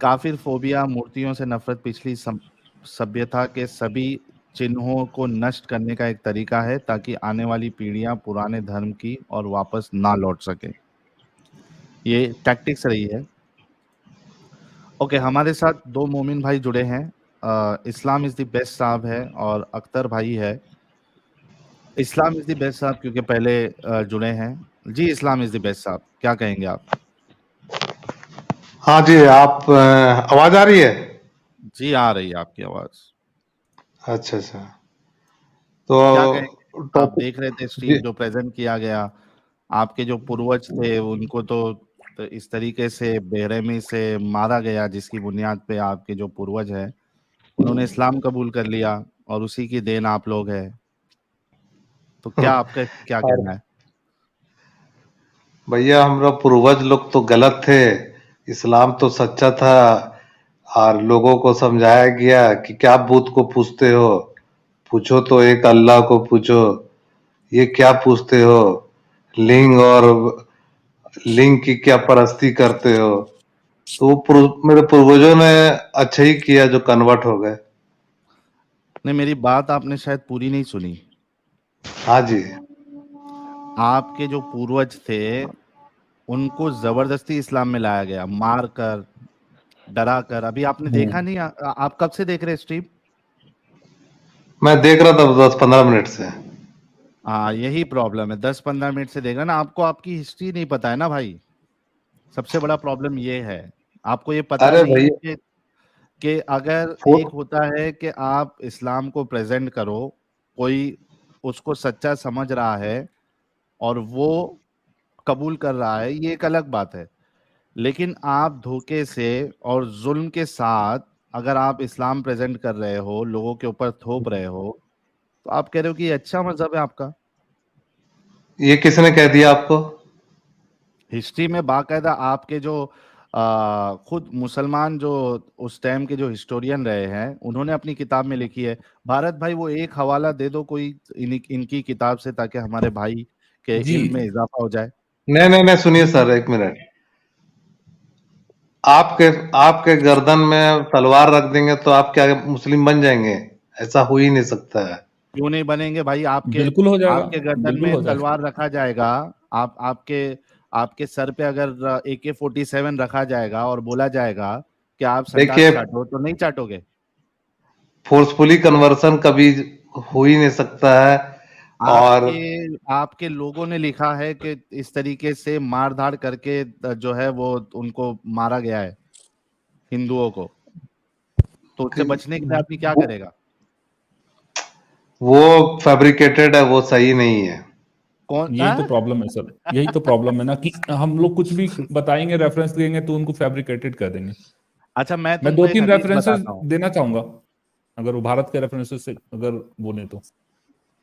काफिर फोबिया, मूर्तियों से नफरत पिछली सभ्यता के सभी चिन्हों को नष्ट करने का एक तरीका है, ताकि आने वाली पीढ़ियां पुराने धर्म की और वापस ना लौट सके। ये टैक्टिक्स रही है। ओके, हमारे साथ दो मोमिन भाई जुड़े हैं। इस्लाम इज द बेस्ट साहब है और अख्तर भाई है। इस्लाम इज द बेस्ट साहब क्योंकि पहले जुड़े हैं। जी, इस्लाम इज द बेस्ट साहब, क्या कहेंगे आप? हाँ जी, आप आवाज आ रही है? जी, आ रही है आपकी आवाज। अच्छा अच्छा। क्या कहेंगे? तो आप टॉपिक देख रहे थे जी। स्ट्रीम जो प्रेजेंट किया गया। आपके जो पूर्वज थे उनको तो इस तरीके से बेरहमी से मारा गया, जिसकी बुनियाद पे आपके जो पूर्वज हैं उन्होंने इस्लाम कबूल कर लिया, और उसी की देन आप लोग हैं। तो क्या आपका इस पे क्या और कहना है? भैया, हमरा पूर्वज लोग तो गलत थे। इस्लाम तो सच्चा था। और लोगों को समझाया गया कि क्या भूत को पूछते हो, पूछो तो एक अल्लाह को पूछो। ये क्या पूछते हो, लिंग और लिंग की क्या परस्ती करते हो। तो वो मेरे पूर्वजों ने अच्छा ही किया जो कन्वर्ट हो गए। नहीं, मेरी बात आपने शायद पूरी नहीं सुनी। हाँ जी। आपके जो पूर्वज थे उनको जबरदस्ती इस्लाम में लाया गया, मार कर, डरा कर। अभी आपने देखा नहीं? आप कब से देख रहे स्ट्रीम? मैं देख रहा था 10-15 मिनट से। हाँ, यही प्रॉब्लम है। 10-15 मिनट से देखा ना, आपको आपकी हिस्ट्री नहीं पता है ना भाई। सबसे बड़ा प्रॉब्लम ये है। आपको ये पता अरे नहीं है भैया, कि अगर फो- एक होता है कि आप इस्लाम को प्रेजेंट करो, कोई उसको सच्चा समझ रहा है और वो कबूल कर रहा है, ये एक अलग बात है। लेकिन आप धोखे से और जुल्म के साथ अगर आप इस्लाम प्रेजेंट कर रहे हो, लोगों के ऊपर थोप रहे हो, तो आप कह रहे हो कि ये अच्छा मजहब है आपका। ये किसने कह दिया आपको? हिस्ट्री में बाकायदा आपके जो खुद मुसलमान जो उस टाइम के जो हिस्टोरियन रहे हैं उन्होंने अपनी किताब में लिखी है। भारत भाई, वो एक हवाला दे दो कोई इनकी किताब से, ताकि हमारे भाई के जी इल्म में इजाफा हो जाए। नहीं नहीं नहीं, सुनिए सर, एक मिनट। आपके आपके गर्दन में तलवार रख देंगे तो आप क्या मुस्लिम बन जाएंगे? ऐसा हो ही नहीं सकता है। क्यों नहीं बनेंगे भाई? आपके बिल्कुल हो जाएगा, आपके गर्दन बिल्कुल में हो जाएगा। तलवार रखा जाएगा। आपके आपके सर पे अगर AK-47 रखा जाएगा और बोला जाएगा कि आप सटाक देखिए, चाटो, तो नहीं चाटोगे? फोर्सफुली कन्वर्सन कभी हो ही नहीं सकता है। और आपके आपके लोगों ने लिखा है कि इस तरीके से मार धाड़ करके जो है वो उनको मारा गया है, हिंदुओं को। तो उससे बचने के लिए आदमी क्या वो करेगा? वो फैब्रिकेटेड है, वो सही नहीं है। कौन यही तो प्रॉब्लम है सर, यही तो प्रॉब्लम है ना कि हम लोग कुछ भी बताएंगे, रेफरेंस देंगे तो उनको फैब्रिकेटेड कर देंगे। अच्छा, मैं मैं तुमको दो एक तीन हदीस रेफरेंसेस बताता हूँ। देना चाहूंगा, अगर वो भारत के रेफरेंसेस से अगर बोले तो।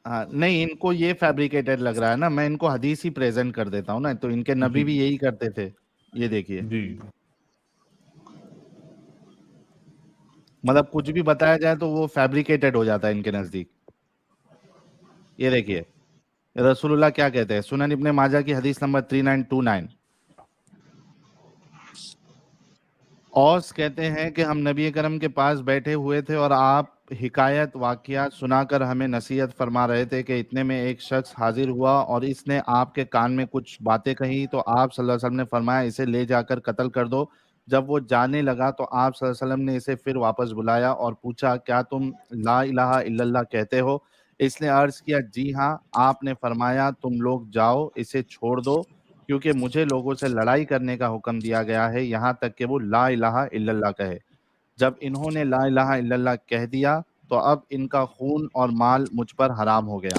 हाँ, नहीं, इनको ये फैब्रिकेटेड लग रहा है ना, मैं इनको हदीस ही प्रेजेंट कर देता हूँ ना, तो इनके नबी जी भी यही करते थे। ये देखिए, जी। मतलब कुछ भी बताया जाए तो वो फैब्रिकेटेड हो जाता है इनके नजदीक। ये देखिए, रसूलुल्लाह क्या कहते हैं, सुनन इब्ने माजा की हदीस नंबर 3929। औस कहते हैं कि हम नबी करम के पास बैठे हुए थे और आप हिकायत वाकया सुनाकर हमें नसीहत फरमा रहे थे कि इतने में एक शख्स हाजिर हुआ और इसने आपके कान में कुछ बातें कही, तो आप सल्लल्लाहु अलैहि वसल्लम ने फरमाया इसे ले जाकर कत्ल कर दो। जब वो जाने लगा तो आप सल्लल्लाहु अलैहि वसल्लम ने इसे फिर वापस बुलाया और पूछा, क्या तुम ला इलाहा इल्लल्लाह कहते हो? इसने अर्ज किया, जी हाँ। आपने फरमाया, तुम लोग जाओ, इसे छोड़ दो, क्योंकि मुझे लोगों से लड़ाई करने का हुक्म दिया गया है, यहाँ तक कि वो ला इलाहा इल्लल्लाह कहे। जब इन्होंने ला इलाहा इल्लल्लाह कह दिया तो अब इनका खून और माल मुझ पर हराम हो गया।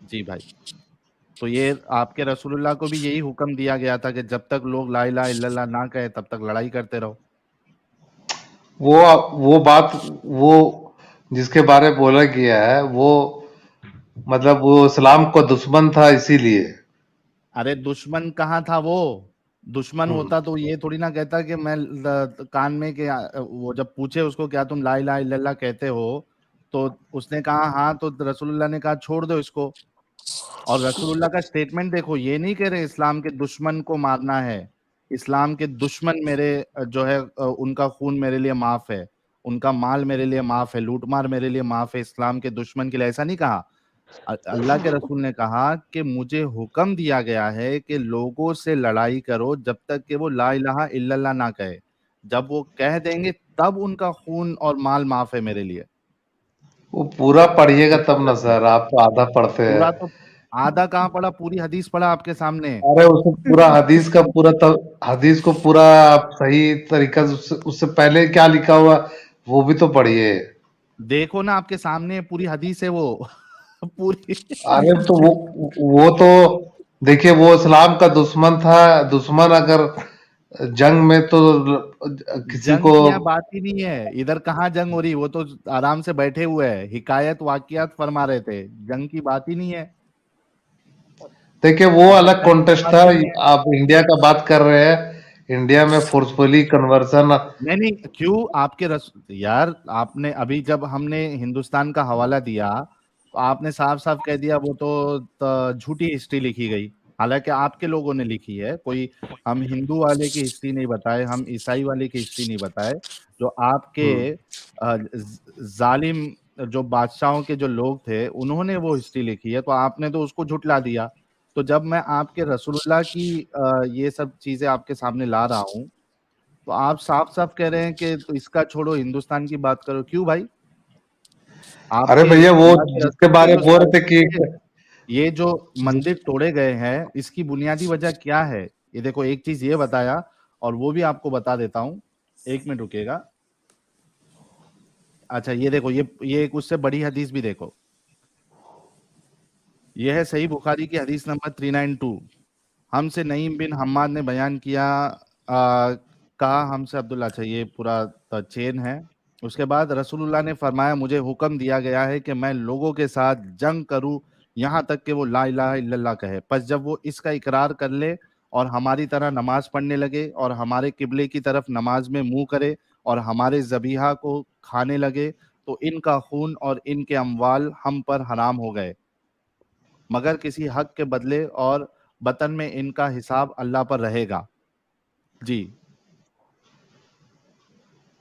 जी भाई, तो ये आपके रसूलुल्लाह को भी यही हुक्म दिया गया था कि जब तक लोग ला इलाहा इल्लल्लाह ना कहे तब तक लड़ाई करते रहो। वो वो बात, वो जिसके बारे में बोला गया है, वो मतलब वो इस्लाम को दुश्मन था इसीलिए। अरे दुश्मन कहाँ था वो? दुश्मन हम्म। होता तो ये थोड़ी ना कहता कि मैं कान में के वो जब पूछे उसको, क्या तुम ला इलाहा इल्लल्लाह कहते हो? तो उसने कहा हाँ, तो रसूलुल्लाह ने कहा छोड़ दो इसको। और रसूलुल्लाह का स्टेटमेंट देखो, ये नहीं कह रहे इस्लाम के दुश्मन को मारना है। इस्लाम के दुश्मन मेरे जो है उनका खून मेरे लिए माफ है, उनका माल मेरे लिए माफ है, लूटमार मेरे लिए माफ है, इस्लाम के दुश्मन के लिए, ऐसा नहीं कहा। अल्लाह के रसूल ने कहा कि मुझे हुक्म दिया गया है कि लोगों से लड़ाई करो जब तक कि वो ला इलाहा इल्लल्लाह ना कहे। जब वो कह देंगे तब उनका खून और माल माफ है मेरे लिए। वो पूरा पढ़िएगा तब ना पूरा सर, आप तो आधा पढ़ते हैं। तो आधा कहाँ पढ़ा, पूरी हदीस पढ़ा आपके सामने। अरे उसे पूरा हदीस का पूरा तब हदीस को पूरा आप सही तरीका से उससे पहले क्या लिखा हुआ वो भी तो पढ़िए। देखो ना आपके सामने पूरी हदीस है वो पूरी। अरे तो वो तो देखिए, वो इस्लाम का दुश्मन था। दुश्मन अगर जंग में तो किसी जंग को, की यहाँ बात ही नहीं है, इधर कहाँ जंग हो रही, वो तो आराम से बैठे हुए हैं, हिकायत वाकियात फरमा रहे थे, जंग की बात ही नहीं है। देखिए वो इधर अलग जंग की कॉन्टेस्ट बात था। ही नहीं है। आप इंडिया का बात कर रहे हैं, इंडिया में फोर्सफुली कन्वर्सन। नहीं नहीं, क्यों आपके यार आपने अभी जब हमने हिंदुस्तान का हवाला दिया तो आपने साफ साफ कह दिया वो तो झूठी हिस्ट्री लिखी गई। हालांकि आपके लोगों ने लिखी है, कोई हम हिंदू वाले की हिस्ट्री नहीं बताए, हम ईसाई वाले की हिस्ट्री नहीं बताए। जो आपके जालिम जो बादशाहों के जो लोग थे उन्होंने वो हिस्ट्री लिखी है, तो आपने तो उसको झुटला दिया। तो जब मैं आपके रसूलुल्लाह की ये सब चीजें आपके सामने ला रहा हूँ तो आप साफ साफ कह रहे हैं कि तो इसका छोड़ो हिंदुस्तान की बात करो। क्यों भाई, अरे आपके भैया, वो अल्लाह के जिसके रसूल के बारे जो में बोल रहे थे सारे कि ये जो मंदिर तोड़े गए हैं इसकी बुनियादी वजह क्या है, ये देखो एक चीज ये बताया और वो भी आपको बता देता हूँ। एक मिनट रुकिएगा। अच्छा ये देखो, ये एक उससे बड़ी हदीस भी देखो। ये है सही बुखारी की हदीस नंबर 392। हमसे नईम बिन हम्माद ने बयान किया, कहा हमसे अब्दुल्ला, अच्छा ये पूरा चेन है। उसके बाद रसूलुल्लाह ने फरमाया मुझे हुक्म दिया गया है कि मैं लोगों के साथ जंग करूं यहाँ तक कि वो ला इलाहा इल्लल्लाह कहे। बस जब वो इसका इकरार कर ले और हमारी तरह नमाज पढ़ने लगे और हमारे किबले की तरफ नमाज में मुंह करे और हमारे जबीहा को खाने लगे तो इनका खून और इनके अमवाल हम पर हराम हो गए, मगर किसी हक के बदले, और बतन में इनका हिसाब अल्लाह पर रहेगा। जी।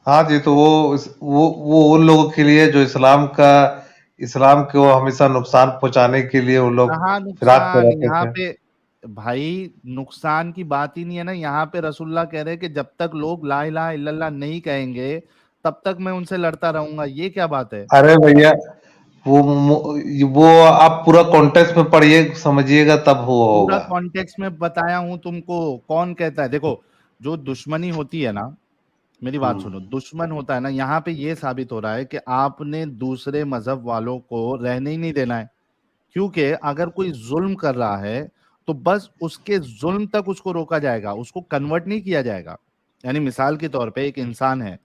हाँ जी, तो वो उन लोगों के लिए जो इस्लाम को हमेशा नुकसान पहुंचाने के लिए वो लोग कहाँ फिराक पे नुकसान रहते यहाँ थे। पे, भाई नुकसान की बात ही नहीं है ना। यहाँ पे रसूलुल्लाह कह रहे हैं कि जब तक लोग ला इलाहा इल्लल्लाह नहीं कहेंगे तब तक मैं उनसे लड़ता रहूंगा। ये क्या बात है। अरे भैया, वो आप पूरा कॉन्टेक्स्ट में पढ़िए, समझिएगा तब वो पूरा होगा। कॉन्टेक्स्ट में बताया हूं तुमको। कौन कहता है, देखो जो दुश्मनी होती है ना, मेरी बात सुनो, दुश्मन होता है ना, यहाँ पे ये साबित हो रहा है कि आपने दूसरे मजहब वालों को रहने ही नहीं देना है। क्योंकि अगर कोई जुल्म कर रहा है तो बस उसके जुल्म तक उसको रोका जाएगा, उसको कन्वर्ट नहीं किया जाएगा। यानी मिसाल के तौर पे एक इंसान है,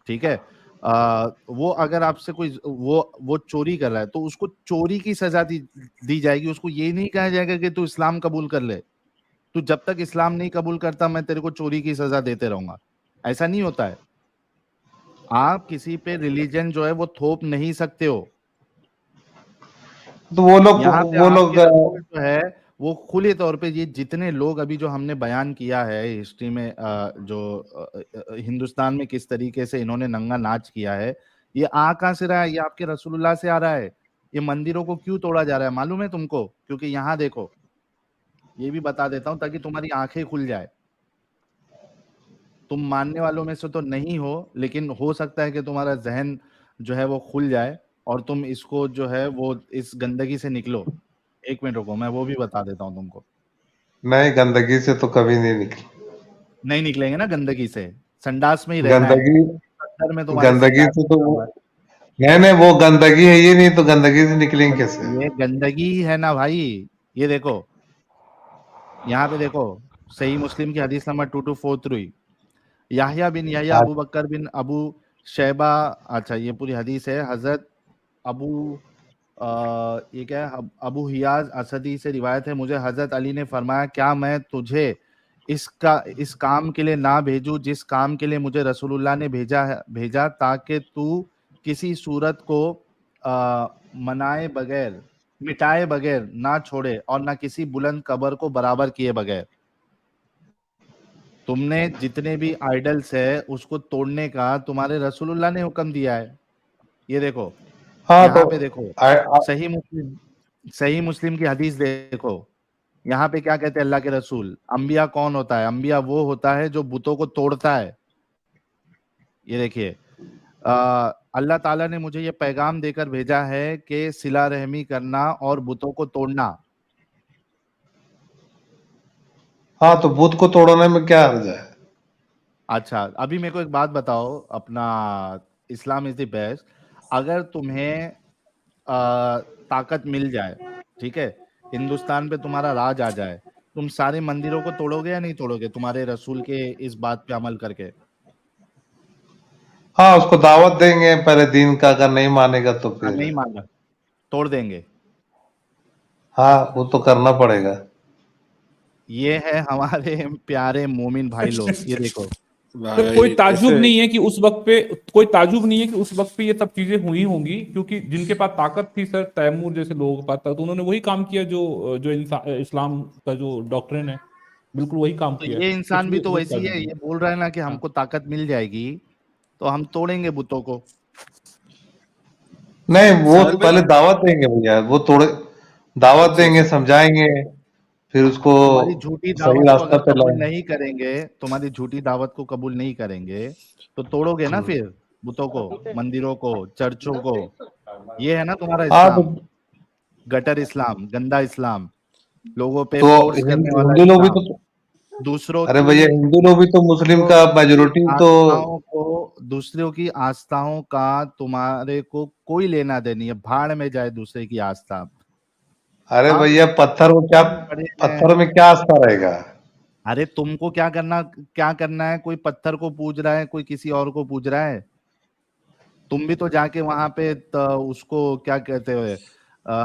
ठीक है, वो अगर आपसे कोई वो चोरी कर रहा है तो उसको चोरी की सजा दी जाएगी। उसको ये नहीं कहा जाएगा कि तू इस्लाम कबूल कर ले, तू जब तक इस्लाम नहीं कबूल करता मैं तेरे को चोरी की सजा देते रहूंगा। ऐसा नहीं होता है। आप किसी पे रिलीजन जो है वो थोप नहीं सकते हो। तो वो लोग यहाँ पे वो आपके लोग रसूल जो है वो खुले तौर पे, ये जितने लोग अभी जो हमने बयान किया है हिस्ट्री में, हिंदुस्तान में किस तरीके से इन्होंने नंगा नाच किया है, ये आ कहाँ से रहा है, ये आपके रसूलुल्लाह से आ रहा है। ये मंदिरों को क्यों तोड़ा जा रहा है मालूम है तुमको? क्योंकि यहाँ देखो, ये भी बता देता हूँ ताकि तुम्हारी आंखें खुल जाए। तुम मानने वालों में से तो नहीं हो, लेकिन हो सकता है कि तुम्हारा जहन जो है वो खुल जाए और तुम इसको जो है वो इस गंदगी से निकलो। एक मिनट रुको, मैं वो भी बता देता हूँ तुमको। नए गंदगी से तो कभी नहीं निकले। नहीं निकलेंगे ना गंदगी से, संडास में ही रहना है। गंदगी अंदर में तुम्हारे गंदगी संडास से तो बना हुआ है। नहीं नहीं, वो गंदगी है, ये नहीं तो गंदगी से निकलेंगे कैसे? ये गंदगी ही है ना भाई। ये देखो, यहाँ पे देखो, सही मुस्लिम की हदीस नंबर 2243, याहिया बिन याहिया आज अबू बकर बिन अबू शैबा, अच्छा ये पूरी हदीस है, हजरत अबू ये क्या है, अबू हियाज असदी से रिवायत है, मुझे हजरत अली ने फरमाया क्या मैं तुझे इस काम के लिए ना भेजूं जिस काम के लिए मुझे रसूलुल्लाह ने भेजा, ताकि तू किसी सूरत को मनाए बगैर, मिटाए बगैर ना छोड़े और ना किसी बुलंद कबर को बराबर किए बगैर। तुमने जितने भी आइडल्स है उसको तोड़ने का तुम्हारे रसूलुल्लाह ने हुक्म दिया है। ये देखो, हाँ यहाँ तो पे देखो, आ, आ, सही मुस्लिम की हदीस देखो, यहाँ पे क्या कहते हैं अल्लाह के रसूल, अंबिया कौन होता है? अंबिया वो होता है जो बुतों को तोड़ता है। ये देखिए, अल्लाह ताला ने मुझे ये पैगाम देकर भेजा है कि सिला रहमी करना और बुतों को तोड़ना। हाँ तो बुत को तोड़ने में क्या हर्ज है? अच्छा, अभी मेरे को एक बात बताओ, अपना इस्लाम इज द बेस्ट। अगर तुम्हें ताकत मिल जाए, ठीक है, हिंदुस्तान पे तुम्हारा राज आ जाए, तुम सारे मंदिरों को तोड़ोगे या नहीं तोड़ोगे तुम्हारे रसूल के इस बात पे अमल करके? हाँ उसको दावत देंगे पहले दीन का, अगर नहीं मानेगा तो हाँ, फिर नहीं माना, तोड़ देंगे। हाँ वो तो करना पड़ेगा। ये है हमारे प्यारे मोमिन भाई लोग, ये देखो। तो कोई भाई ताज्जुब ऐसे नहीं है कि उस वक्त पे, कोई ताज्जुब नहीं है कि उस वक्त पे ये सब चीजें हुई होंगी, क्योंकि जिनके पास ताकत थी सर, तैमूर जैसे लोगों के पास था, तो उन्होंने वही काम किया जो जो इस्लाम का जो डॉक्ट्रिन है, बिल्कुल वही काम तो किया। ये इंसान भी इसलिए तो कोई वैसी है, ताज्जुब नहीं। ये बोल रहा है ना कि हाँ। हमको ताकत मिल जाएगी तो हम तोड़ेंगे बुतों को। नहीं वो साहिल भाई। पहले दावत देंगे भैया, वो थोड़े दावत अच्छा देंगे, अच्छा। समझाएंगे, फिर उसको तुम्हारी झूठी सही दावत को रास्ता अगर पे कबूल लाएंगे। नहीं करेंगे, तुम्हारी झूठी दावत को कबूल नहीं करेंगे तो तोड़ोगे ना फिर बुतों को, मंदिरों को, चर्चों को। ये है ना तुम्हारा हाँ तो इस्लाम, गटर इस्लाम, गंदा इस्लाम, लोगों पे तो फोर्स करने वाला हिंदू लोग भी इस्लाम, तो, दूसरों अरे की भैया हिंदू लोग भी तो मुस्लिम दूसरों का की मेजोरिटी तो। आस्थाओं को, दूसरों की आस्थाओं का तुम्हारे को कोई लेना देनी है, भाड़ में जाए दूसरे की आस्था। अरे आप भैया पत्थर को क्या, हम बड़े हैं। पत्थर में क्या आस्था रहेगा? अरे तुमको क्या करना है? कोई पत्थर को पूज रहा है, कोई किसी और को पूज रहा है। तुम भी तो जाके वहां पे उसको क्या कहते हुए,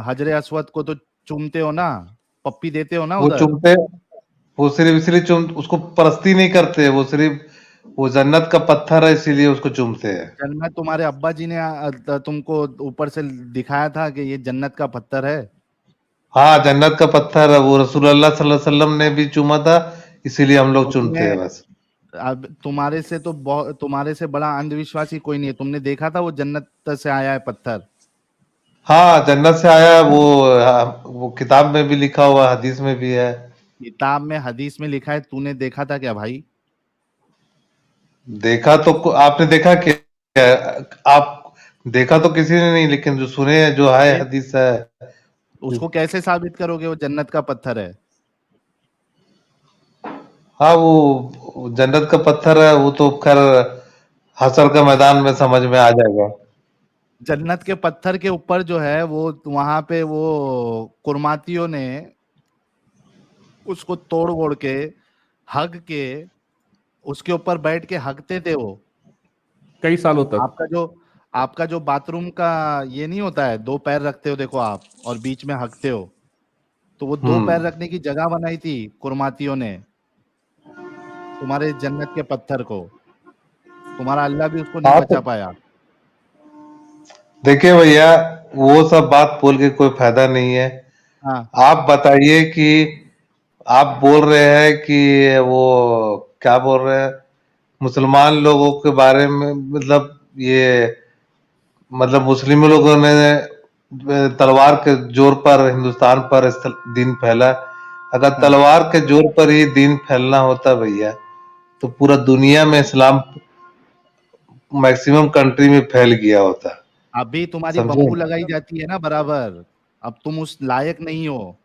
हजरे अस्वद को तो चूमते हो ना, पप्पी देते हो ना वो उधर। चुमते, वो सिर्फ इसलिए चुम, उसको परस्ती नहीं करते, वो सिर्फ वो जन्नत का पत्थर है इसीलिए उसको चूमते हैं। जन्नत तुम्हारे अब्बा जी ने तुमको ऊपर से दिखाया था कि ये जन्नत का पत्थर है। हाँ जन्नत का पत्थर है, वो रसूलुल्लाह सल्लल्लाहु अलैहि वसल्लम ने भी चूमा था, इसीलिए हम लोग चूमते उसमें हैं बस। अब तुम्हारे से तो बहुत, तुम्हारे से बड़ा अंधविश्वासी कोई नहीं है। तुमने देखा था वो जन्नत से आया है पत्थर? हाँ जन्नत से आया है, वो वो किताब में भी लिखा हुआ है, हदीस में भी है। किताब में हदीस में लिखा है, तूने देखा था क्या भाई? देखा तो आपने देखा क्या? आप देखा तो किसी ने नहीं, लेकिन जो सुने हैं, जो है अरे हदीस है। उसको कैसे साबित करोगे वो जन्नत का पत्थर है? हाँ वो जन्नत का पत्थर है, वो तो खैर हशर का मैदान में समझ में आ जाएगा। जन्नत के पत्थर के ऊपर जो है वो, वहां पे वो कुर्मातियों ने उसको तोड़ वोड़ के, हग के, उसके ऊपर बैठ के हगते थे वो। कई सालों तक। आपका जो बाथरूम का ये नहीं होता है, दो पैर रखते हो देखो आप और बीच में हगते हो, तो वो दो पैर हम्म। रखने की जगह बनाई थी कुर्मातियों ने तुम्हारे जन्नत के पत्थर को। तुम्हारा अल्लाह भी उसको नहीं हाँ बचा तो पाया। देखिए भैया, वो सब बात बोल के कोई फायदा नहीं है। हाँ, आप बताइए कि आप बोल रहे हैं कि वो क्या बोल रहे हैं, मुसलमान लोगों के बारे में, मतलब ये, मतलब मुस्लिम लोगों ने तलवार के जोर पर हिंदुस्तान पर दीन फैला। अगर हाँ। तलवार के जोर पर ही दीन फैलना होता भैया, तो पूरा दुनिया में इस्लाम मैक्सिमम कंट्री में फैल गया होता। अभी तुम्हारी समझे? बम्बू लगाई जाती है ना बराबर, अब तुम उस लायक नहीं हो।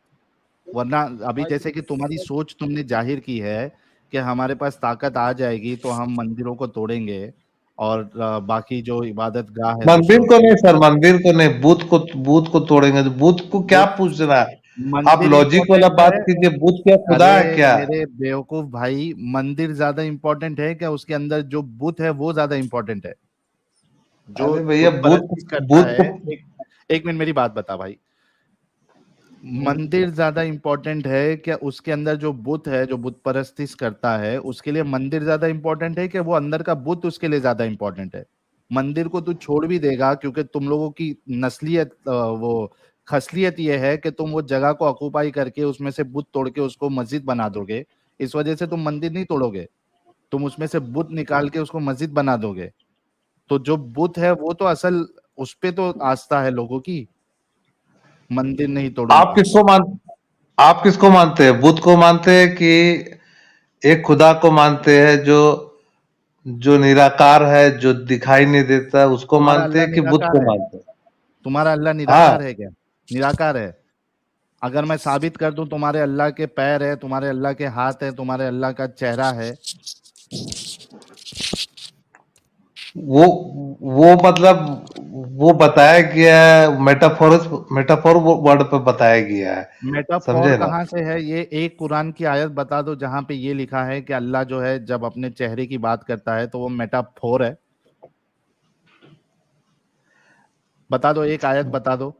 वरना अभी जैसे कि तुम्हारी सोच तुमने जाहिर की है कि हमारे पास ताकत आ जाएगी तो हम मंदिरों को तोड़ेंगे और बाकी जो इबादत गाह है मंदिर दूसरों को की, नहीं सर, मंदिर को नहीं, बूथ को तोड़ेंगे। तो बूथ को क्या वो पूछना है? आप मंदिर लॉजिक वाला इंपॉर्टेंट बात है। कीजिए, बूथ क्या अरे खुदा है क्या? मेरे बेवकूफ भाई, मंदिर ज्यादा इंपॉर्टेंट है क्या? उसके अंदर जो बुत है वो ज्यादा इंपॉर्टेंट है। जो अरे भैया बुत बूथ, परस्ती करता बूथ है, को, एक मिनट मेरी बात बता भाई। मंदिर ज्यादा इंपॉर्टेंट है क्या? उसके अंदर जो बुत है, जो बुत परस्ती करता है, उसके लिए मंदिर ज्यादा इंपॉर्टेंट है क्या वो अंदर का बुत उसके लिए ज्यादा इंपॉर्टेंट है? मंदिर को तू छोड़ भी देगा क्योंकि तुम लोगों की नस्लियत, वो खसलियत ये है कि तुम वो जगह को ऑक्युपाई करके उसमें से बुत तोड़ के उसको मस्जिद बना दोगे, इस वजह से तुम मंदिर नहीं तोड़ोगे। तुम उसमें से बुत निकाल के उसको मस्जिद बना दोगे। तो जो बुत है वो तो असल, उस पे तो आस्था है लोगों की, मंदिर नहीं आप तोड़ूंगा। किसको मान आप किसको मानते हैं? बुद्ध को मानते हैं कि एक खुदा को मानते हैं जो जो निराकार है, जो दिखाई नहीं देता, उसको तुम्हारा मानते अल्लाह हैं कि बुद्ध निराकार को है? मानते हैं? तुम्हारा अल्लाह निराकार हाँ। है क्या? निराकार है। अगर मैं साबित कर दूं तुम्हारे अल्लाह के पैर है, तुम्हारे अल्लाह के हाथ है, तुम्हारे अल्लाह का चेहरा है। वो वो मतलब वो बताया गया है, मेटाफोर वर्ड पे बताया गया है, मेटाफोर समझे ना? कहाँ से है? ये एक कुरान की आयत बता दो जहां पे ये लिखा है कि अल्लाह जो है जब अपने चेहरे की बात करता है तो वो मेटाफोर है। बता दो, एक आयत बता दो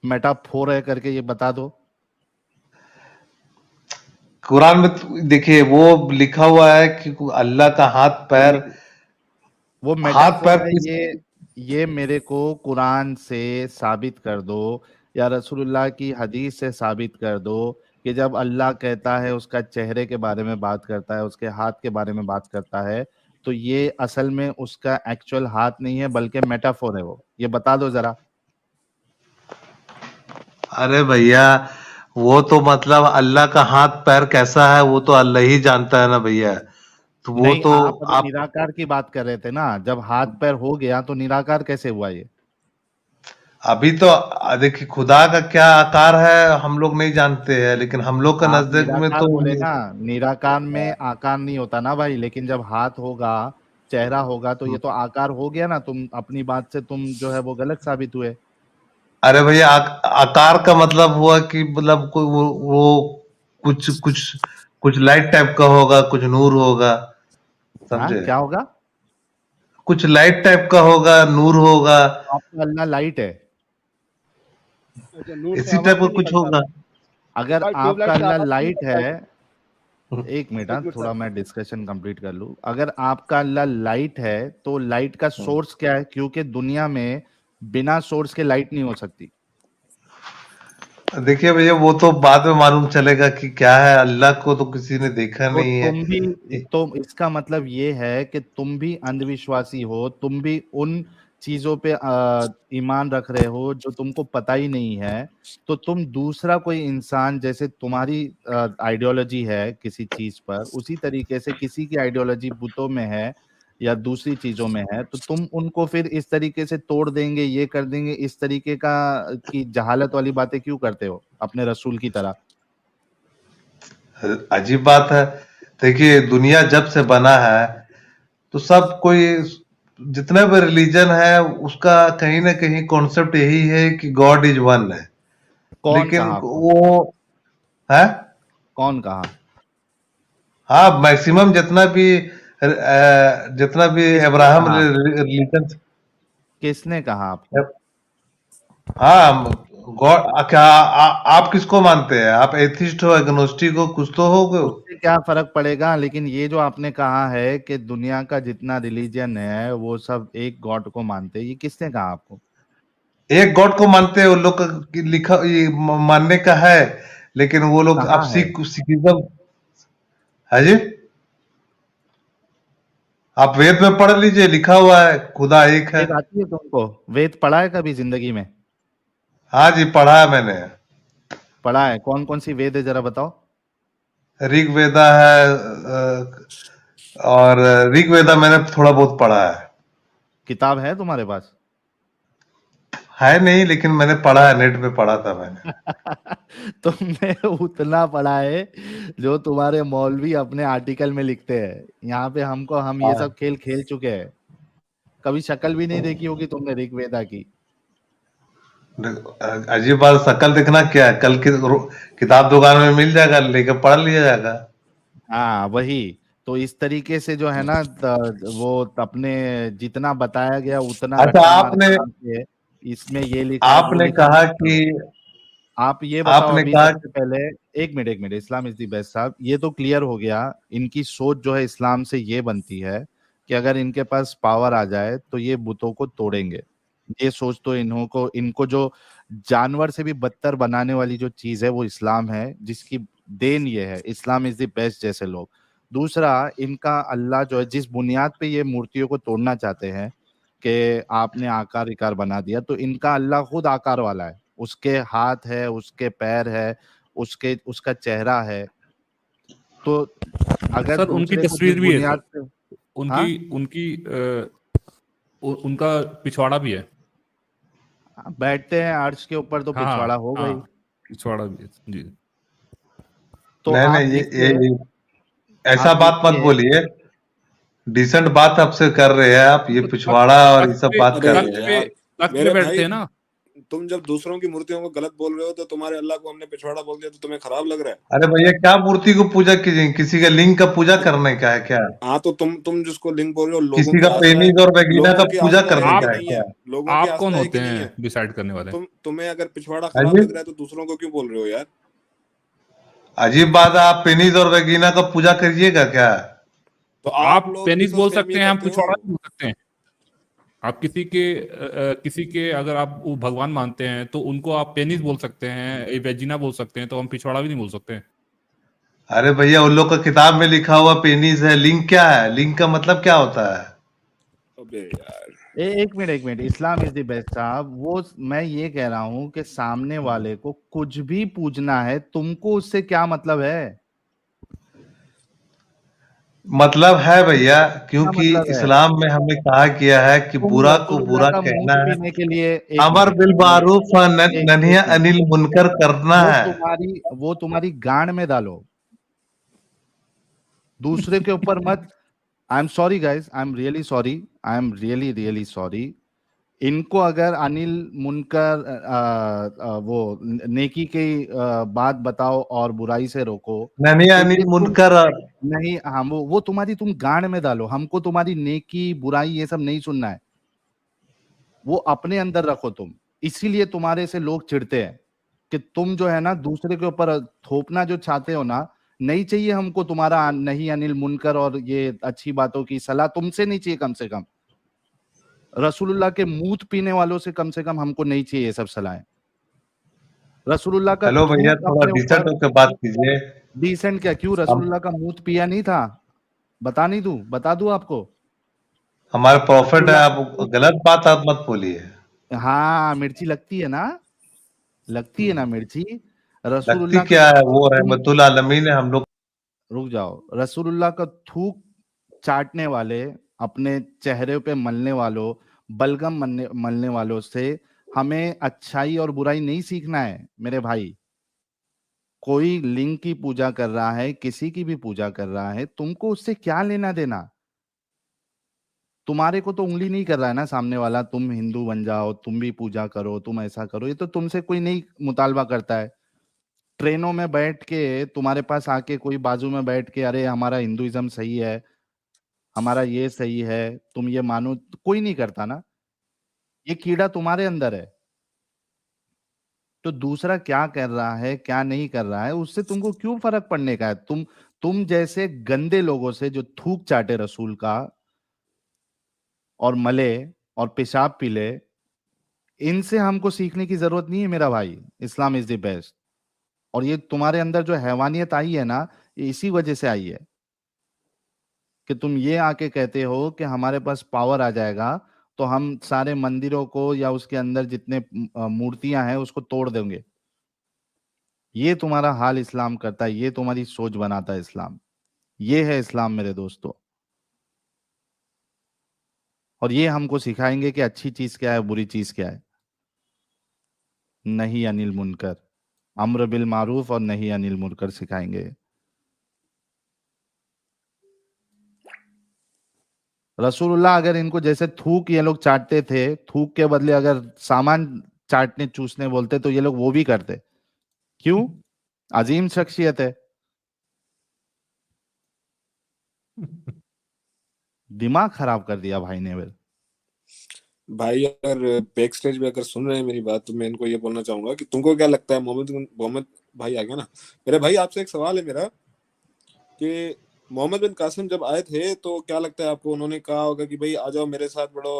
मेटाफोर है करके, ये बता दो। कुरान में देखिए वो लिखा हुआ है कि अल्लाह का वो हाथ मेटाफोर पैर है किस ये मेरे को कुरान से साबित कर दो, या रसूलुल्लाह की हदीस से साबित कर दो कि जब अल्लाह कहता है, उसका चेहरे के बारे में बात करता है, उसके हाथ के बारे में बात करता है, तो ये असल में उसका एक्चुअल हाथ नहीं है बल्कि मेटाफोर है। वो ये बता दो जरा। अरे भैया, वो तो मतलब अल्लाह का हाथ पैर कैसा है वो तो अल्लाह ही जानता है ना भैया। तो वो नहीं, तो आप अभी आप निराकार की बात कर रहे थे ना, जब हाथ पैर हो गया तो निराकार कैसे हुआ ये? अभी तो देखिए खुदा का क्या आकार है हम लोग नहीं जानते हैं, लेकिन हम लोग का आप नजदीक में निराकार तो बोले ना, निराकार में आकार नहीं होता ना भाई, लेकिन जब हाथ होगा, चेहरा होगा, तो ये तो आकार हो गया ना। तुम अपनी बात से तुम जो है वो गलत साबित हुए। अरे भैया आकार का मतलब हुआ कि मतलब कोई वो कुछ कुछ कुछ लाइट टाइप का होगा, कुछ नूर होगा, हाँ, समझे? क्या होगा? कुछ लाइट टाइप का होगा, नूर होगा, आपका अल्लाह लाइट है? अच्छा, नूर से इसी हवा टाइप का नहीं कुछ निकलता? होगा। अगर भाई आपका ट्यूबलाइट से अल्लाह हवा नहीं लाइट निकलता है, क्या? एक मिनट, एक हाँ, मिनट थोड़ा सर। मैं डिस्कशन कंप्लीट कर लूं। अगर आपका अल्लाह लाइट है तो लाइट का सोर्स क्या है? क्योंकि दुनिया में बिना सोर्स के लाइट नहीं हो सकती। देखिए भैया वो तो बाद में मालूम चलेगा कि क्या है, अल्लाह को तो किसी ने देखा तो नहीं है। तुम भी, तो इसका मतलब ये है कि तुम भी अंधविश्वासी हो, तुम भी उन चीजों पे ईमान रख रहे हो जो तुमको पता ही नहीं है। तो तुम दूसरा कोई इंसान, जैसे तुम्हारी आइडियोलॉजी है किसी चीज पर, उसी तरीके से किसी की आइडियोलॉजी बुतों में है या दूसरी चीजों में है, तो तुम उनको फिर इस तरीके से तोड़ देंगे, ये कर देंगे, इस तरीके का की जहालत वाली बातें क्यों करते हो अपने रसूल की तरह? अजीब बात है। देखिए दुनिया जब से बना है तो सब कोई जितना भी रिलीजन है उसका कहीं ना कहीं कॉन्सेप्ट यही है कि गॉड इज वन है। कौन लेकिन कहा आपको? वो है, कौन कहा? हाँ मैक्सिमम जितना भी किसने अब्राहम कहा? रिलीजन, किसने कहा आपको? हाँ गॉड क्या आप किसको मानते हैं? आप एथिस्ट हो, एग्नोस्टिक हो, कुछ तो हो गए। उससे क्या फर्क पड़ेगा? लेकिन ये जो आपने कहा है कि दुनिया का जितना रिलीजन है वो सब एक गॉड को मानते हैं, ये किसने कहा आपको? एक गॉड को मानते हैं उन लोग का लिखा ये मानने का है, लेकिन वो लोग अब कहाँ है? सिखिज्म है जी। आप वेद में पढ़ लीजिए, लिखा हुआ है खुदा एक है। वेद आती है तुमको? वेद पढ़ा है कभी जिंदगी में? हाँ जी पढ़ा है मैंने। पढ़ा है? कौन कौन सी वेद है जरा बताओ। ऋग्वेदा है और ऋग्वेदा मैंने थोड़ा बहुत पढ़ा किताब है तुम्हारे पास? है नहीं, लेकिन मैंने पढ़ा है, नेट पे पढ़ा था मैंने। तुमने उतना पढ़ा है जो तुम्हारे मौलवी अपने आर्टिकल में लिखते हैं। यहाँ पे हम ये हाँ। सब खेल खेल चुके हैं। कभी शक्ल भी नहीं देखी होगी तुमने ऋग्वेदा की। अजीब बात, शकल देखना क्या है? कल की किताब दुकान में मिल जाएगा, लेके पढ़ लिया जाएगा। हाँ, वही। तो इस तरीके से जो है ना, वो अपने जितना बताया गया उतना अच्छा रट्टा मार के आते हैं। इसमें ये लिखा है, वो आपने लिखा, कहा मत कि करो। आप ये बताओ आपने अभी कहा सबसे पहले, एक minute, Islam is the best साहब, ये तो क्लियर हो गया। इनकी सोच जो है इस्लाम से ये बनती है कि अगर इनके पास पावर आ जाए तो ये बुतों को तोड़ेंगे। ये सोच तो इनको जो जानवर से भी बदतर बनाने वाली जो चीज है वो इस्लाम है, जिसकी देन ये है, इस्लाम इज द बेस्ट जैसे लोग। दूसरा, इनका अल्लाह जो है जिस बुनियाद पे ये मूर्तियों को तोड़ना चाहते हैं कि आपने आकार इकार बना दिया, तो इनका अल्लाह खुद आकार वाला है, उसके हाथ है, उसके पैर है, उसका चेहरा है। तो अगर सर उनकी दूसरे को जिस तस्वीर भी है बुनियाद सर, से, उनकी हाँ उनकी उनका पिछवाड़ा भी है। बैठते हैं अर्श के ऊपर तो हाँ पिछवाड़ा हो हाँ, गई। पिछवाड़ा भी है जी। तो नहीं आप नहीं, देखिए, ऐसा आप बात मत देखिए, बोलिए। डिसेंट बात आपसे कर रहे हैं आप, ये तो पिछवाड़ा और ये सब बात कर अरे रहे हैं। यार तख्त पे मेरे बैठते भाई, हैं ना। तुम जब दूसरों की मूर्तियों को गलत बोल रहे हो तो तुम्हारे अल्लाह को हमने पिछवाड़ा बोल दिया तो तुम्हें खराब लग रहा है? अरे भैया, क्या मूर्ति को पूजा कीजिए? किसी का लिंग का पूजा करने का है क्या? हाँ तो तुम जिसको लिंग बोल रहे हो, लोगों किसी की का आस्था है, पेनिस और वगीना का लोगों की पूजा आस्था है करने कि का है आप नहीं क्या? है? लोगों की कौन आस्था है होते कि नहीं हैं है? डिसाइड करने वाले? तुम्हें अगर पिछवाड़ा हाँ खराब जी, लग रहा है तो दूसरों को क्यों बोल रहे हो यार? अजीब बात है। आप पेनिस और वगीना का पूजा करिएगा क्या? तो आप आप लोग भी पेनिस तो बोल सेम सकते ये हैं, हम करते हो। पिछवाड़ा भी बोल सकते हैं। आप किसी के अगर आप वो भगवान मानते हैं तो उनको आप पेनिस बोल सकते हैं, वेजिना बोल सकते हैं, तो हम पिछवाड़ा भी नहीं बोल सकते हैं। अरे भैया, उन लोग का किताब में लिखा हुआ पेनिस है। लिंग क्या है? लिंग का मतलब क्या होता है? अबे यार, एक minute, Islam is the best साहब। वो मैं ये कह रहा हूं कि सामने वाले को कुछ भी पूजना है, तुमको उससे क्या मतलब है? मतलब है भैया, क्या क्योंकि मतलब है? इस्लाम में हमें कहा गया है कि तुम बुरा को रसूलुल्लाह बुरा का कहना मूत है, पीने के लिए, एक अमर मिनट, बिल मारूफ और एक नन्हिया मिनट, अनिल मुनकर करना है। वो तुम्हारी गांड में डालो, दूसरे के ऊपर मत। I am sorry guys, I am really sorry, I am really really sorry. इनको अगर अनिल मुनकर वो नेकी की बात बताओ और बुराई से रोको, नन्हिया तो ये अनिल तुम मुनकर नहीं, हम वो तुम्हारी तुम गांड में डालो, हमको तुम्हारी नेकी बुराई ये सब नहीं सुनना है, वो अपने अंदर रखो तुम। इसीलिए तुम्हारे से लोग चिढ़ते हैं कि तुम जो है ना दूसरे के ऊपर थोपना जो चाहते हो ना, नहीं चाहिए हमको तुम्हारा नहीं अनिल मुनकर और ये अच्छी बातों की सलाह तुमसे नहीं चाहिए। कम से कम रसूलुल्लाह के मूत पीने वालों से कम हमको नहीं चाहिए ये सब सलाहें। रसूलुल्लाह का हेलो भैया, थूक थोड़ा अपने डिसेंट ऊपर, होकर बात कीजिए। डिसेंट क्या, क्यों हम रसूलुल्लाह का मूत पिया नहीं था? बता दूं आपको? हमारे प्रॉफिट है, रसूलुल्लाह का आप मूत, गलत बात आप मत बोलिए। हाँ मिर्ची लगती है ना, लगती है ना मिर्ची। लगती रसूलुल्लाह का क्या है? वो खून, रहमतुल आलमीन है हम लोग। रुक जाओ, रसूलुल्लाह का थूक चाटने वाले, अपने चेहरे पे मलने वालों, बलगम मलने वालों से हमें अच्छाई और बुराई नहीं सीखना है मेरे भाई। कोई लिंग की पूजा कर रहा है, किसी की भी पूजा कर रहा है, तुमको उससे क्या लेना देना? तुम्हारे को तो उंगली नहीं कर रहा है ना सामने वाला, तुम हिंदू बन जाओ, तुम भी पूजा करो, तुम ऐसा करो, ये तो तुमसे कोई नहीं मुतालबा करता है। ट्रेनों में बैठ के तुम्हारे पास आके कोई बाजू में बैठ के, अरे हमारा हिंदुइज्म सही है, हमारा ये सही है, तुम ये मानो, तो कोई नहीं करता ना। ये कीड़ा तुम्हारे अंदर है। तो दूसरा क्या कर रहा है क्या नहीं कर रहा है उससे तुमको क्यों फर्क पड़ने का है? तुम जैसे गंदे लोगों से जो थूक चाटे रसूल का और मले और पेशाब पीले, इनसे हमको सीखने की जरूरत नहीं है मेरा भाई। Islam is the best. और ये तुम्हारे अंदर जो हैवानियत आई है ना, ये इसी वजह से आई है कि तुम ये आके कहते हो कि हमारे पास पावर आ जाएगा तो हम सारे मंदिरों को या उसके अंदर जितने मूर्तियां हैं उसको तोड़ देंगे। ये तुम्हारा हाल इस्लाम करता है, ये तुम्हारी सोच बनाता है इस्लाम। ये है इस्लाम मेरे दोस्तों। और ये हमको सिखाएंगे कि अच्छी चीज क्या है, बुरी चीज क्या है। नहीं अनिल मुनकर, अम्र बिल मारूफ और नहीं अनिल मुनकर सिखाएंगे। रसूलुल्लाह अगर इनको जैसे थूक ये लोग चाटते थे, थूक के बदले अगर सामान चाटने चूसने बोलते तो ये लोग वो भी करते। क्यों? अजीम शख्सियत है। दिमाग खराब कर दिया भाई ने मेरे। भाई अगर बैक स्टेज पे अगर सुन रहे हैं मेरी बात तो मैं इनको ये बोलना चाहूंगा कि तुमको क्या लगता है, मोहम्मद मोहम्मद भाई आ गया ना, मेरे भाई आपसे एक सवाल है मेरा कि मोहम्मद बिन कासिम जब आए थे तो क्या लगता है आपको, उन्होंने कहा होगा कि भाई आ जाओ मेरे साथ बढ़ो,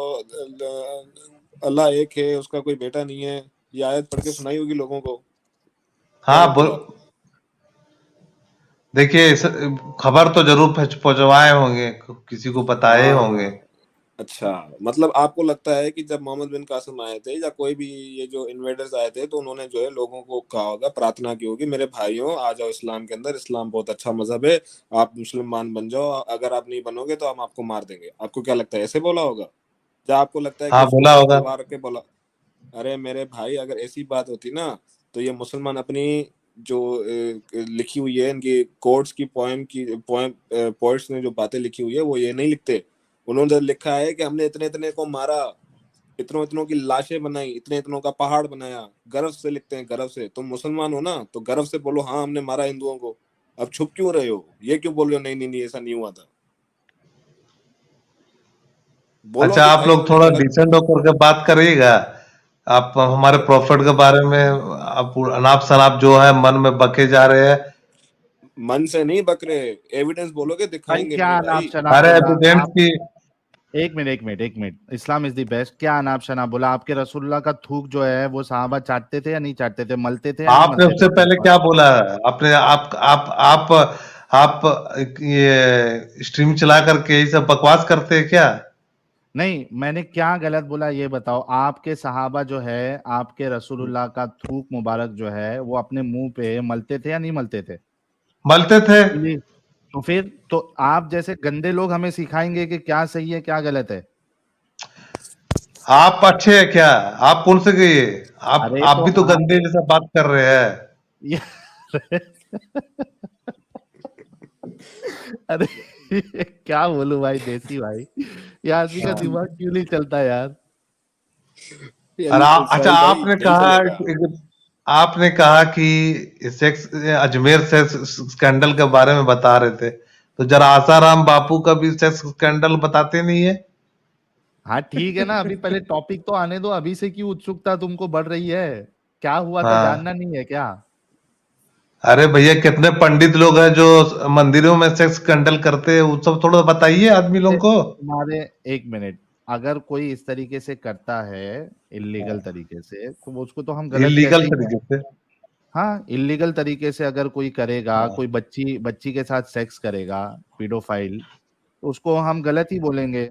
अल्लाह एक है, उसका कोई बेटा नहीं है, ये आयत पढ़ के सुनाई होगी लोगों को? क्या हाँ लगता है आपको? देखिए खबर तो जरूर पहुंचवाए होंगे, किसी को बताए हाँ होंगे। अच्छा, मतलब आपको लगता है कि जब मोहम्मद बिन कासिम आए थे या कोई भी ये जो इन्वेडर्स आए थे तो उन्होंने जो है लोगों को कहा होगा, प्रार्थना की होगी, मेरे भाइयों आ जाओ इस्लाम के अंदर, इस्लाम बहुत अच्छा मजहब है, आप मुसलमान बन जाओ, अगर आप नहीं बनोगे तो हम आपको मार देंगे। आपको क्या लगता है, ऐसे बोला होगा? या आपको लगता है कि हाँ, उसके बोला ऊपर होगा। तलवार के बोला? अरे मेरे भाई, अगर ऐसी बात होती ना तो ये मुसलमान अपनी जो लिखी हुई है इनकी कोर्ट्स की पोएम पोइट्स ने जो बातें लिखी हुई है वो ये नहीं लिखते। उन्होंने लिखा है कि हमने इतने इतने को मारा, इतनों इतनों की लाशें बनाई, इतने इतनों का पहाड़ बनाया। गर्व से लिखते हैं, गर्व से। तुम मुसलमान हो ना तो गर्व से बोलो हाँ हमने मारा हिंदुओं को। अब छुप क्यों रहे हो? ये क्यों बोल रहे हो नहीं नहीं नहीं ऐसा नहीं हुआ था? बोलो अच्छा, कि आप भाई लोग हमने थोड़ा गलत। डिसेंट होकर के बात करिएगा। आप हमारे प्रॉफिट के बारे में आप अनाप शनाप जो है मन में बके जा रहे हैं। मन से नहीं बकरे, एविडेंस बोलोगे भाई दिखाएंगे क्या मेरे अनाप भाई। शनाप अरे बोला एविडेंस आप? की। एक minute, Islam is the best, क्या अनाप शनाप बोला? आपके रसूलुल्लाह का थूक जो है वो सहाबा चाटते थे या नहीं चाटते थे, मलते थे या नहीं आपने मलते थे उससे अपने पहले ऊपर? क्या बोला है? आपने आप ये स्ट्रीम चला करके यही सब बकवास करते हैं क्या? नहीं, मैंने क्या गलत बोला ये बताओ। आपके सहाबा जो है, आपके रसूलुल्लाह का थूक मुबारक जो है वो अपने मुंह पे मलते थे या नहीं मलते थे? मलते थे। जी। तो फिर तो आप जैसे गंदे लोग हमें सिखाएंगे कि क्या सही है क्या गलत है? आप अच्छे हैं क्या? आप कौन से गए? अरे आप तो भी तो आप गंदे जैसा बात कर रहे हैं। ये अरे क्या बोलूं भाई, देसी भाई, ये आदमी का हाँ। दिमाग क्यों नहीं चलता यार? और अच्छा, साहिल भाई नहीं चलेगा। आपने कहा कि सेक्स अजमेर सेक्स स्कैंडल के बारे में बता रहे थे, तो जरा आसाराम बापू का भी सेक्स स्कैंडल बताते नहीं है? हाँ ठीक है ना, अभी पहले टॉपिक तो आने दो। अभी से क्यों उत्सुकता तुमको बढ़ रही है? क्या हुआ था हाँ। जानना नहीं है क्या? अरे भैया, कितने पंडित लोग हैं जो मंदिरों में सेक्स स्कैंडल करते हैं, वो सब थोड़ा बताइए आदमी लोगों को। तुम्हारे एक मिनट, अगर कोई इस तरीके से करता है इलीगल तरीके से तो वो उसको तो हम गलत इलीगल कहते ही हैं। तरीके से। हाँ, इलीगल तरीके से अगर कोई करेगा, हाँ। कोई बच्ची बच्ची के साथ सेक्स करेगा, पीडोफाइल, तो उसको हम गलत ही बोलेंगे।